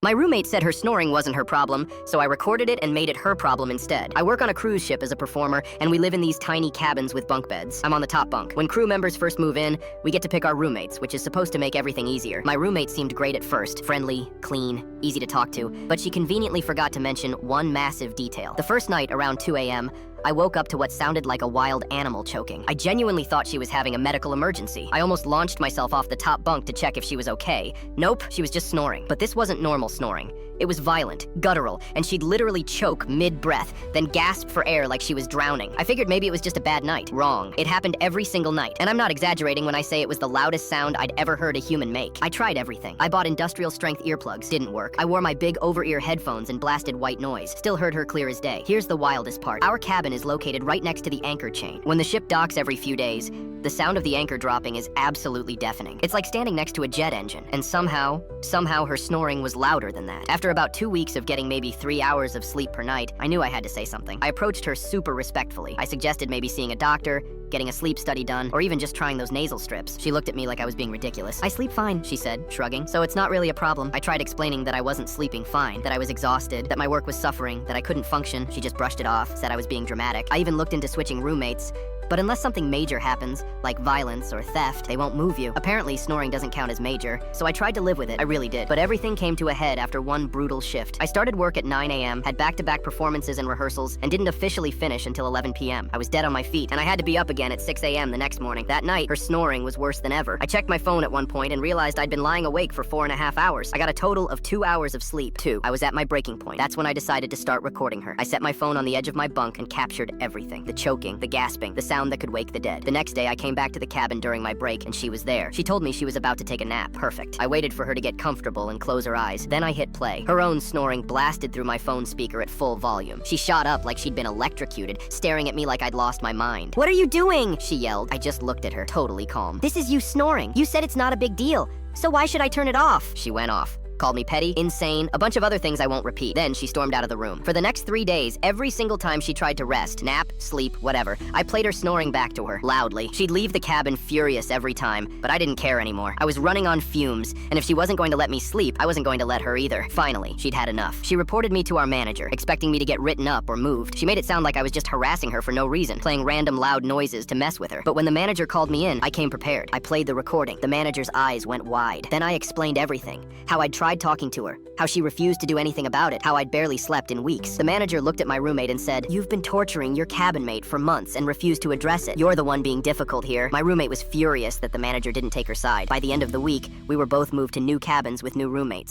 My roommate said her snoring wasn't her problem, so I recorded it and made it her problem instead. I work on a cruise ship as a performer, and we live in these tiny cabins with bunk beds. I'm on the top bunk. When crew members first move in, we get to pick our roommates, which is supposed to make everything easier. My roommate seemed great at first, friendly, clean, easy to talk to, but she conveniently forgot to mention one massive detail. The first night, around 2 a.m., I woke up to what sounded like a wild animal choking. I genuinely thought she was having a medical emergency. I almost launched myself off the top bunk to check if she was okay. Nope, she was just snoring. But this wasn't normal snoring. It was violent, guttural, and she'd literally choke mid-breath, then gasp for air like she was drowning. I figured maybe it was just a bad night. Wrong. It happened every single night. And I'm not exaggerating when I say it was the loudest sound I'd ever heard a human make. I tried everything. I bought industrial-strength earplugs. Didn't work. I wore my big over-ear headphones and blasted white noise. Still heard her clear as day. Here's the wildest part. Our cabin is located right next to the anchor chain. When the ship docks every few days, the sound of the anchor dropping is absolutely deafening. It's like standing next to a jet engine, and somehow her snoring was louder than that. After about 2 weeks of getting maybe 3 hours of sleep per night, I knew I had to say something. I approached her super respectfully. I suggested maybe seeing a doctor, getting a sleep study done, or even just trying those nasal strips. She looked at me like I was being ridiculous. "I sleep fine," she said, shrugging. "So it's not really a problem." I tried explaining that I wasn't sleeping fine, that I was exhausted, that my work was suffering, that I couldn't function. She just brushed it off, said I was being dramatic. I even looked into switching roommates. But unless something major happens, like violence or theft, they won't move you. Apparently, snoring doesn't count as major, so I tried to live with it. I really did. But everything came to a head after one brutal shift. I started work at 9 a.m., had back-to-back performances and rehearsals, and didn't officially finish until 11 p.m. I was dead on my feet, and I had to be up again at 6 a.m. the next morning. That night, her snoring was worse than ever. I checked my phone at one point and realized I'd been lying awake for 4.5 hours. I got a total of 2 hours of sleep. I was at my breaking point. That's when I decided to start recording her. I set my phone on the edge of my bunk and captured everything. The choking, the gasping, the sound that could wake the dead. The next day, I came back to the cabin during my break, and she was there. She told me she was about to take a nap. Perfect. I waited for her to get comfortable and close her eyes. Then I hit play. Her own snoring blasted through my phone speaker at full volume. She shot up like she'd been electrocuted, staring at me like I'd lost my mind. "What are you doing?" she yelled. I just looked at her, totally calm. "This is you snoring. You said it's not a big deal. So why should I turn it off?" She went off. Called me petty, insane, a bunch of other things I won't repeat. Then she stormed out of the room. For the next 3 days, every single time she tried to rest, nap, sleep, whatever, I played her snoring back to her, loudly. She'd leave the cabin furious every time, but I didn't care anymore. I was running on fumes, and if she wasn't going to let me sleep, I wasn't going to let her either. Finally, she'd had enough. She reported me to our manager, expecting me to get written up or moved. She made it sound like I was just harassing her for no reason, playing random loud noises to mess with her. But when the manager called me in, I came prepared. I played the recording. The manager's eyes went wide. Then I explained everything. How I'd tried talking to her, how she refused to do anything about it, how I'd barely slept in weeks. The manager looked at my roommate and said, "You've been torturing your cabin mate for months and refused to address it. You're the one being difficult here." My roommate was furious that the manager didn't take her side. By the end of the week, we were both moved to new cabins with new roommates.